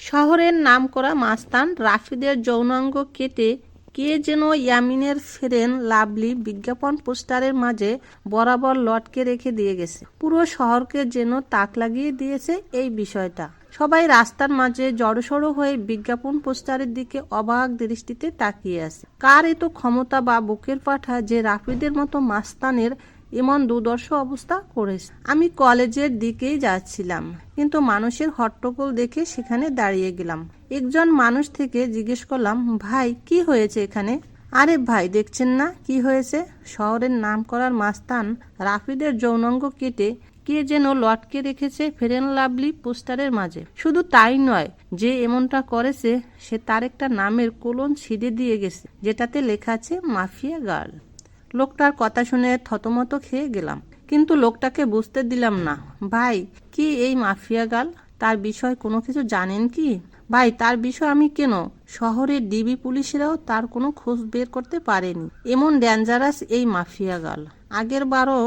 শহরের নামকরা মাস্তান রাফিদের যৌনাঙ্গ কেটে কে যেন ইয়ামিনের ফেরেন লাভলি বিজ্ঞাপন পোস্টারের মাঝে বরাবর লটকে রেখে দিয়ে গেছে। পুরো শহরকে যেন তাক লাগিয়ে দিয়েছে এই বিষয়টা। সবাই রাস্তার মাঝে জড়সড় হয়ে বিজ্ঞাপন পোস্টারের দিকে অবাক দৃষ্টিতে তাকিয়ে আছে। কার এত ক্ষমতা বা বুকের পাঠা যে রাফিদের মতো মাস্তানের এমন দুর্দর্শ অবস্থা করেছে। আমি কলেজের দিকেই যাচ্ছিলাম, কিন্তু মানুষের হট্টগোল দেখে সেখানে দাঁড়িয়ে গেলাম। একজন মানুষ থেকে জিজ্ঞেস করলাম, ভাই কি হয়েছে এখানে? আরে ভাই, দেখছেন না কি হয়েছে? শহরের নাম করার মাস্তান রাফিদের যৌনাঙ্গ কেটে কে যেন লটকে রেখেছে ফেরেন লাভলি পোস্টারের মাঝে। শুধু তাই নয়, যে এমনটা করেছে সে তার একটা নামের কোলন ছিঁড়ে দিয়ে গেছে, যেটাতে লেখা আছে মাফিয়া গার্ল। লোকটার কথা শুনে থতমত খেয়ে গেলাম, কিন্তু লোকটাকে বুঝতে দিলাম না। ভাই, কি এই মাফিয়া গার্ল? তার বিষয় কোনো কিছু জানেন কি? ভাই, তার বিষয় আমি কেন? শহরের ডিবি পুলিশেরাও তার কোনো খোঁজ বের করতে পারেনি। এমন ডেঞ্জারাস এই মাফিয়া গার্ল। আগের বারও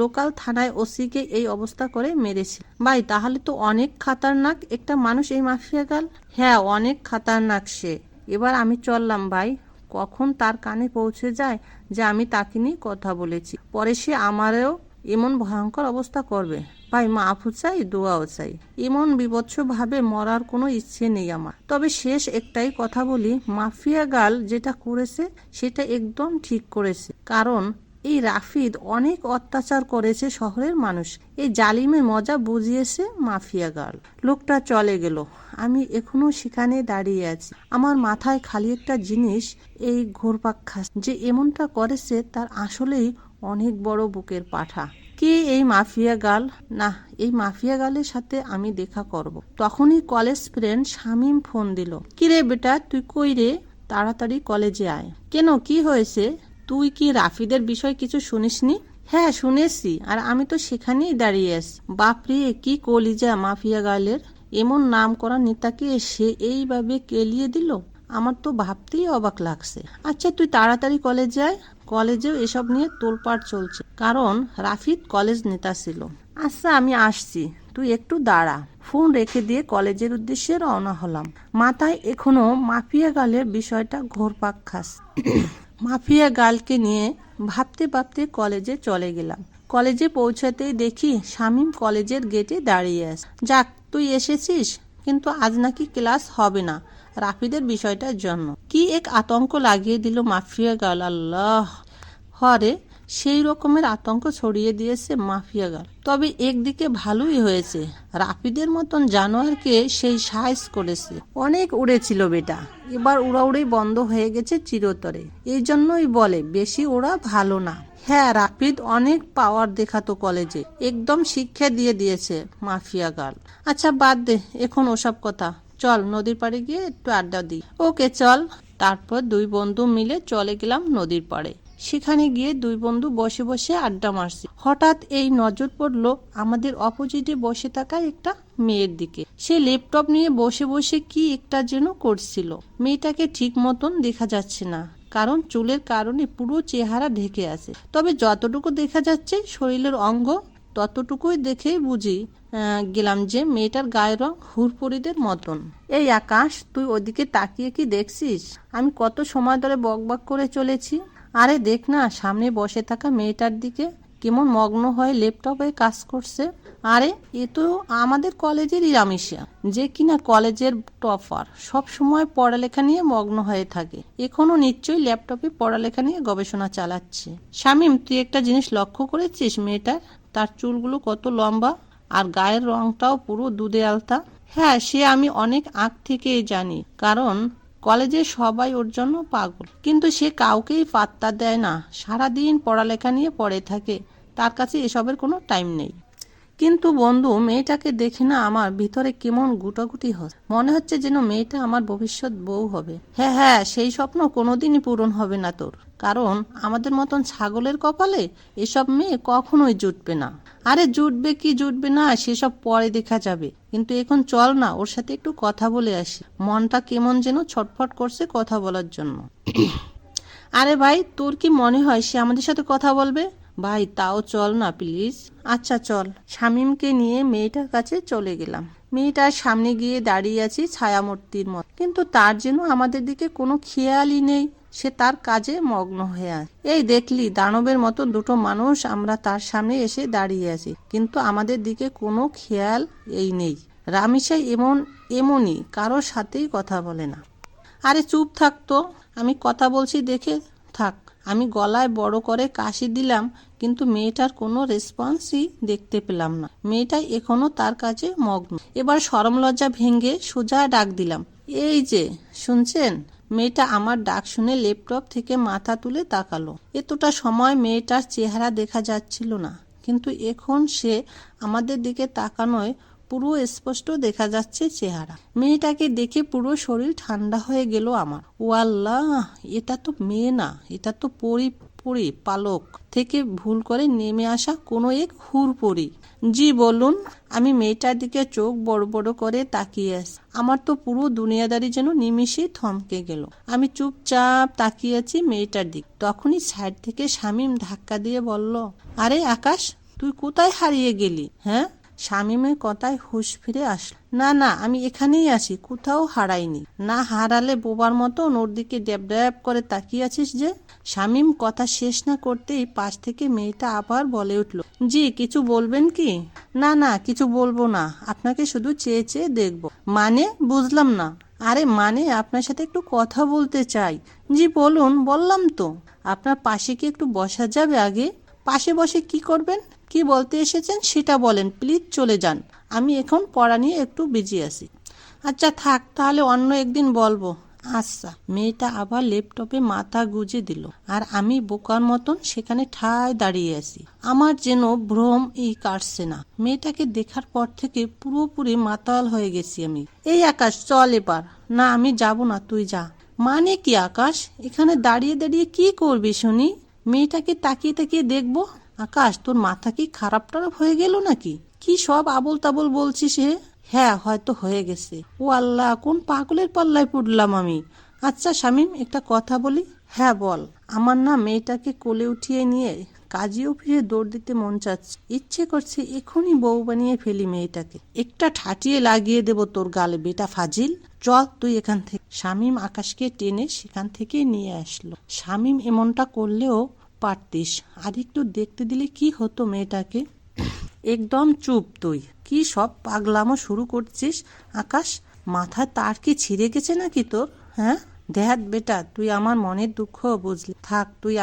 লোকাল থানায় ওসিকে এই অবস্থা করে মেরেছে। ভাই, তাহলে তো অনেক খাতারনাক একটা মানুষ এই মাফিয়া গার্ল। হ্যাঁ, অনেক খাতারনাক সে। এবার আমি চললাম ভাই। কখন তার কানে পৌঁছে যায় যে আমি তাকে নিয়ে কথা বলেছি, পরে সে আমারও এমন ভয়ঙ্কর অবস্থা করবে। ভাই, মাফও চাই, দোয়াও চাই। এমন বিভৎস ভাবে মরার কোনো ইচ্ছে নেই আমার। তবে শেষ একটাই কথা বলি, মাফিয়া গার্ল যেটা করেছে সেটা একদম ঠিক করেছে। কারণ এই রাফিদ অনেক অত্যাচার করেছে শহরের মানুষ। এই জালিমে মজা বুঝিয়েছে মাফিয়া গার্ল। লোকটা চলে গেল। আমি এখনো সেখানে দাঁড়িয়ে আছি। আমার মাথায় খালি একটা জিনিস এই ঘুরপাক খাচ্ছে, যে এমনটা করেছে তার আসলেই অনেক বড় বুকের পাঠা। কে এই মাফিয়া গার্ল? না, এই মাফিয়া গার্লের সাথে আমি দেখা করব। তখনই কলেজ ফ্রেন্ড শামীম ফোন দিল। কিরে বেটা, তুই কই রে? তাড়াতাড়ি কলেজে আয়। কেন, কি হয়েছে? তুই কি রাফিদের বিষয় কিছু শুনিসনি? হ্যাঁ, শুনেছি, আর আমি তো সেখানেই দাঁড়িয়ে আছি। বাপরে, কি কলিজা মাফিয়া গার্লের! এমন নাম করা নেতাকে সে এইভাবে কেলিয়ে দিল। আমার তো ভাবতেই অবাক লাগছে। আচ্ছা, তুই তাড়াতাড়ি কলেজে আয়। কলেজেও এসব নিয়ে তোলপাড় চলছে, কারণ রাফিদ কলেজ নেতা ছিল। আচ্ছা, আমি আসছি, তুই একটু দাঁড়া। ফোন রেখে দিয়ে কলেজের উদ্দেশ্যে রওনা হলাম। মাথায় এখনো মাফিয়া গার্লের বিষয়টা ঘোরপাক খাচ্ছে। মাফিয়া গার্লকে নিয়ে ভাবতে ভাবতে কলেজে চলে গেলাম। কলেজে পৌঁছাতেই দেখি শামীম কলেজের গেটে দাঁড়িয়ে আছে। যাক, তুই এসেছিস, কিন্তু আজ নাকি ক্লাস হবে না রাফিদের বিষয়টার জন্য। কি এক আতঙ্ক লাগিয়ে দিল মাফিয়া গার্ল! আল্লাহ, হরে সেই রকমের আতঙ্ক ছড়িয়ে দিয়েছে মাফিয়া গার্ল। তবে একদিকে ভালোই হয়েছে, রাফিদের মতন জানোয়ারকে সেই সাইজ করেছে। অনেক উড়েছিল বেটা, এবার উড়াউড়ি বন্ধ হয়ে গেছে চিরতরে। এই জন্যই বলে বেশি ওড়া ভালো না। হ্যাঁ, রাফিদ অনেক পাওয়ার দেখাতো কলেজে, একদম শিক্ষা দিয়ে দিয়েছে মাফিয়া গার্ল। আচ্ছা বাদ দে এখন ওসব কথা, চল নদীর পাড়ে গিয়ে একটু আড্ডা দিই। ওকে চল। তারপর দুই বন্ধু মিলে চলে গেলাম নদীর পাড়ে। সেখানে গিয়ে দুই বন্ধু বসে বসে আড্ডা মারছি। হঠাৎ এই নজর পড়লো আমাদের অপোজিটে বসে থাকা একটা মেয়ের দিকে। সে ল্যাপটপ নিয়ে বসে বসে কি একটা যেন করছিল। মেয়েটাকে ঠিক মতন দেখা যাচ্ছে না, কারণ চুলের কারণে পুরো চেহারা ঢেকে আছে। তবে যতটুকু দেখা যাচ্ছে শরীরের অঙ্গ, ততটুকুই দেখেই বুঝি গেলাম যে মেয়েটার গায়ের রং হুরপরিদের মতন। এই আকাশ, তুই ওদিকে তাকিয়ে কি দেখছিস? আমি কত সময় ধরে বকবক করে চলেছি। আরে দেখ না, সামনে বসে থাকা মেয়েটার দিকে কেমন মগ্ন হয়ে ল্যাপটপে কাজ করছে। আরে এ তো আমাদের কলেজের রামিশা, যে কিনা কলেজের টপার, সব সময় পড়ালেখা নিয়ে মগ্ন হয়ে থাকে। এখনো নিশ্চয়ই ল্যাপটপে পড়ালেখা নিয়ে গবেষণা চালাচ্ছে। শামীম, তুই একটা জিনিস লক্ষ্য করেছিস মেয়েটার? তার চুলগুলো কত লম্বা, আর গায়ের রংটাও পুরো দুধে আলতা। হ্যাঁ, সে আমি অনেক আগ থেকেই জানি, কারণ কলেজে সবাই ওর জন্য পাগল, কিন্তু সে কাউকেই পাত্তা দেয় না। সারাদিন পড়ালেখা নিয়ে পড়ে থাকে, তার কাছে এসবের কোনো টাইম নেই। কিন্তু বন্ধু, মেয়েটাকে দেখে না আমার ভিতরে কেমন গুটাগুটি হচ্ছে। মনে হচ্ছে যেন মেয়েটা আমার ভবিষ্যৎ বউ হবে। হ্যাঁ হ্যাঁ, সেই স্বপ্ন কোনোদিনই পূরণ হবে না তোর, কারণ আমাদের মতন ছাগলের কপালে এসব মেয়ে কখনোই জুটবে না। আরে জুটবে কি জুটবে না সেসব পরে দেখা যাবে, কিন্তু এখন চল না ওর সাথে একটু কথা বলে আসি। মনটা কেমন যেন ছটফট করছে কথা বলার জন্য। আরে ভাই, তোর কি মনে হয় সে আমাদের সাথে কথা বলবে? ভাই তাও চল না প্লিজ। আচ্ছা চল। শামীমকে নিয়ে মেয়েটার কাছে চলে গেলাম। মেয়েটার সামনে গিয়ে দাঁড়িয়ে আছি ছায়ামূর্তির মতো, কিন্তু তার যেন আমাদের দিকে কোনো খেয়ালই নেই। সে তার কাজে মগ্ন হয়ে আছে। এই দেখলি, দানবের মতো দুটো মানুষ আমরা তার সামনে এসে দাঁড়িয়ে আছি, কিন্তু আমাদের দিকে কোনো খেয়াল এই নেই। রামিসা এমনই কারোর সাথেই কথা বলে না। আরে চুপ থাকতো, আমি কথা বলছি দেখে থাক। আমি গলায় বড় করে কাশি দিলাম, কিন্তু মেয়েটার কোনো রেসপন্সই দেখতে পেলাম না। মেয়েটা এখনো তার কাজে মগ্ন। এবার শরম লজ্জা ভেঙে সোজা ডাক দিলাম, এই যে শুনছেন? মেয়েটা আমার ডাক শুনে ল্যাপটপ থেকে মাথা তুলে তাকালো। এতটা সময় মেয়েটার চেহারা দেখা যাচ্ছিল না, কিন্তু এখন সে আমাদের দিকে তাকানোয় পুরো স্পষ্ট দেখা যাচ্ছে চেহারা। মেয়েটাকে দেখে পুরো শরীর ঠান্ডা হয়ে গেল আমার। ও আল্লাহ, এটা তো মেয়ে না, এটা তো পরি পালক থেকে ভুল করে নেমে আসা কোনো এক হুড়পড়ি। জি বলুন। আমি মেয়েটার দিকে চোখ বড় বড় করে তাকিয়ে আছি। আমার তো পুরো দুনিয়াদারি যেন নিমিষেই থমকে গেল। আমি চুপচাপ তাকিয়ে আছি মেয়েটার দিক। তখনই সাইড থেকে শামীম ধাক্কা দিয়ে বলল, আরে আকাশ, তুই কোথায় হারিয়ে গেলি? হ্যাঁ? শামীমের কথায় হুঁশ ফিরে আসল। না না, আমি এখানেই আছি, কোথাও হারাইনি। না হারালে বোবার মতো ওর দিকে ড্যাব ড্যাব করে তাকিয়ে আছিস যে? শামীম কথা শেষ না করতেই পাশ থেকে মেয়েটা আবার বলে উঠল, জি কিছু বলবেন কি? না না, কিছু বলবো না, আপনাকে শুধু চেয়ে চেয়ে দেখব। মানে বুঝলাম না। আরে মানে আপনার সাথে একটু কথা বলতে চাই। জি বলুন। বললাম তো, আপনার পাশে কি একটু বসা যাবে? আগে পাশে বসে কি করবেন? কি বলতে এসেছেন সেটা বলেন, প্লিজ চলে যান। আমি এখন পড়া নিয়ে একটু বিজি আছি। আচ্ছা থাক, তাহলে অন্য একদিন বলবো। আচ্ছা। মেয়েটা আবার ল্যাপটপে মাথা গুজে দিল, আর আমি বোকার মতন সেখানে ঠায় দাঁড়িয়ে আছি। আমার যেন ভ্রম কাটছে না। মেয়েটাকে দেখার পর থেকে পুরোপুরি মাতাল হয়ে গেছি আমি। এই আকাশ, চল এবার। না আমি যাব না, তুই যা। মানে কি আকাশ? এখানে দাঁড়িয়ে দাঁড়িয়ে কি করবি শুনি? মেয়েটাকে তাকিয়ে তাকিয়ে দেখবো? আকাশ, তোর মাথা কি খারাপ টারাপ হয়ে গেল নাকি? কি সব আবল তাবল বলছিস হে? হ্যাঁ, হয়তো হয়ে গেছে। ও আল্লাহ, কোন পাগলের পাল্লায় পড়লাম আমি। আচ্ছা শামীম, একটা কথা বলি। হ্যাঁ বল। আমার না মেয়েটাকে কোলে উঠিয়ে নিয়ে কাজী অফিসে দৌড় দিতে মন চাচ্ছে। ইচ্ছে করছে এখনই বউ বানিয়ে ফেলি মেয়েটাকে। একটা ঠাটিয়ে লাগিয়ে দেব তোর গালে, বেটা ফাজিল। চল তুই এখান থেকে। শামীম আকাশকে টেনে সেখান থেকে নিয়ে আসলো। শামীম এমনটা করলেও পারতিস, আর একটু দেখতে দিলে কি হতো মেয়েটাকে। একদম চুপ তুই। কি সব পাগলামো শুরু করছিস আকাশ? মাথায় তার কি ছিঁড়ে গেছে নাকি তোর? হ্যাঁ? দেখ বেটা, তুই আমার মনের দুঃখ বুঝলি। থাক তুই।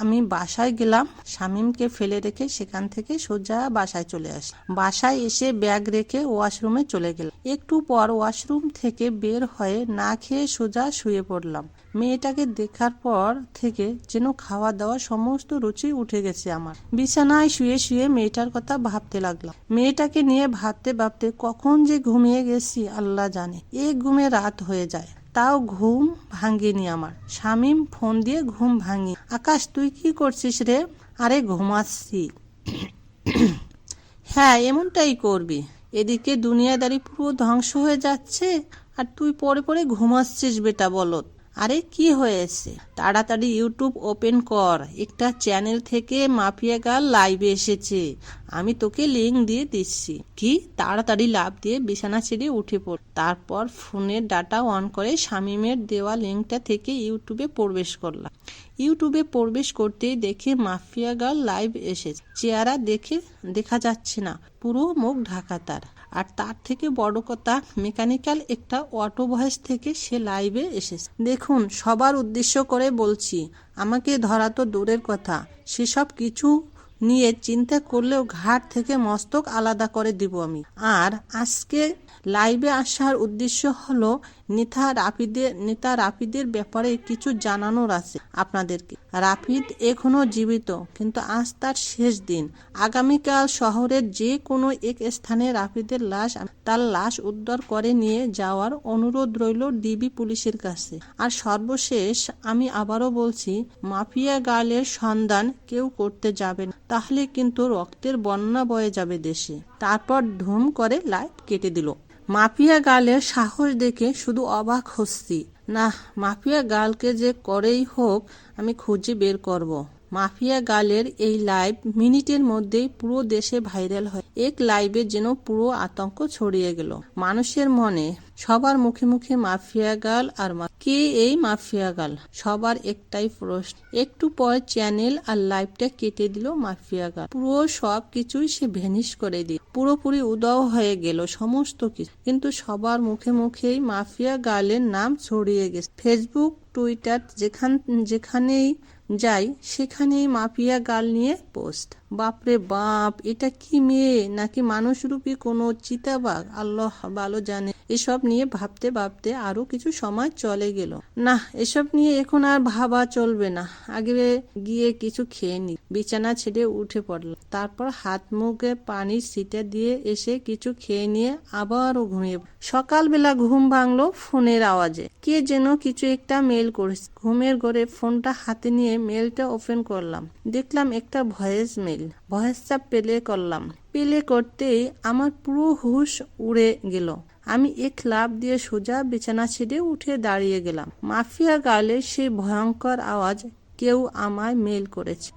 আমি বাসায় গেলাম। শামীমকে ফেলে রেখে সেখান থেকে সোজা বাসায় চলে আসি। বাসায় এসে ব্যাগ রেখে ওয়াশরুমে চলে গেলাম। একটু পর ওয়াশরুম থেকে বের হয়ে না খেয়ে সোজা শুয়ে পড়লাম। মেয়েটাকে দেখার পর থেকে যেন খাওয়া দাওয়া সমস্ত রুচি উঠে গেছে আমার। বিছানায় শুয়ে শুয়ে মেয়েটার কথা ভাবতে লাগলাম। মেয়েটাকে নিয়ে ভাবতে ভাবতে কখন যে ঘুমিয়ে গেছি আল্লাহ জানে। ঘুমে রাত হয়ে যায়, তাও ঘুম ভাঙেনি আমার। শামীম ফোন দিয়ে ঘুম ভাঙি। আকাশ, তুই কি করছিস রে? আরে ঘুমাচ্ছি। হ্যাঁ, এমনটাই করবি। এদিকে দুনিয়াদারি পুরো ধ্বংস হয়ে যাচ্ছে, আর তুই পরে পরে ঘুমাচ্ছিস বেটা বলদ। আরে কি হয়েছে? তাড়াতাড়ি ইউটিউব ওপেন কর। একটা চ্যানেল থেকে মাফিয়া গার্ল লাইভে এসেছে, আমি তোকে লিংক দিয়ে দিচ্ছি। কি? তাড়াতাড়ি লাফ দিয়ে বিছানা ছেড়ে উঠে পড়। তারপর ফোনের ডাটা অন করে শামীমের দেওয়া লিংকটা থেকে ইউটিউবে প্রবেশ করলাম। ইউটিউবে প্রবেশ করতেই দেখে মাফিয়া গার্ল লাইভ এসেছে। চেহারা দেখা যাচ্ছে না, পুরো মুখ ঢাকা তার। আর তার থেকে বড় কথা, মেকানিক্যাল একটা অটো ভয়েস থেকে সে লাইভে এসেছে। দেখুন, সবার উদ্দেশ্য করে বলছি, আমাকে ধরা তো দূরের কথা, সেসব কিছু নিয়ে চিন্তা করলেও ঘাট থেকে মস্তক আলাদা করে দিব আমি। আর আজকে লাইভে আসার উদ্দেশ্য হলো নেতা রাফিদের ব্যাপারে কিছু জানানোর আছে আপনাদেরকে। রাফিদ এখনো জীবিত, কিন্তু আজ তার শেষ দিন। আগামীকাল শহরের যে কোনো এক স্থানে রাফিদের তার লাশ উদ্ধার করে নিয়ে যাওয়ার অনুরোধ রইল ডিবি পুলিশের কাছে। আর সর্বশেষ আমি আবারও বলছি, মাফিয়া গার্লের সন্ধান কেউ করতে যাবে না, তাহলে কিন্তু রক্তের বন্যা বয়ে যাবে দেশে। তারপর ধুম করে লাইভ কেটে দিল। মাফিয়া গার্লের সাহস দেখে শুধু অবাক হচ্ছি। না, মাফিয়া গার্লকে যে করেই হোক আমি খুঁজে বের করব। মাফিয়া গার্লের এই লাইভ মিনিটের মধ্যেই পুরো দেশে ভাইরাল হয়। এক লাইভে যেন পুরো আতঙ্ক ছড়িয়ে গেল মানুষের মনে। সবার মুখে মুখে মাফিয়া গার্ল আর কে এই মাফিয়া গার্ল, সবার একটাই প্রশ্ন। একটু পর চ্যানেল আর লাইভটা কেটে দিল মাফিয়া গার্ল। পুরো সব কিছুই সে ভ্যানিশ করে দিল, পুরোপুরি উদাও হয়ে গেল সমস্ত কিছু। কিন্তু সবার মুখে মুখেই মাফিয়া গার্লের নাম ছড়িয়ে গেছে। ফেসবুক, টুইটার, যেখানেই যাই সেখানেই মাফিয়া গার্ল নিয়ে পোস্ট। বাপরে বাপ, এটা কি মেয়ে নাকি মানুষরূপী কোনো চিতাবাঘ, আল্লাহ ভালো জানে। এসব নিয়ে ভাবতে ভাবতে আরো কিছু সময় চলে গেল। না, এসব নিয়ে এখন আর ভাবা চলবে না, আগে গিয়ে কিছু খেয়ে নি। বিছানা ছেড়ে উঠে পড়লাম, তারপর হাত মুখে পানির ছিটা দিয়ে এসে কিছু খেয়ে নিয়ে আবারও ঘুমিয়ে। সকালবেলা ঘুম ভাঙলো ফোনের আওয়াজে। কে যেন কিছু একটা মেল করেছে। ঘুমের ঘরে ফোনটা হাতে নিয়ে মেলটা ওপেন করলাম, দেখলাম একটা ভয়েস মেল। ভয়েসটা প্লে করতেই আমার পুরো হুঁশ উড়ে গেল। আমি এক লাফ দিয়ে সোজা বিছানা ছেড়ে উঠে দাঁড়িয়ে গেলাম। মাফিয়া গার্লের সেই ভয়ঙ্কর আওয়াজ, কেউ আমায় মেল করেছে।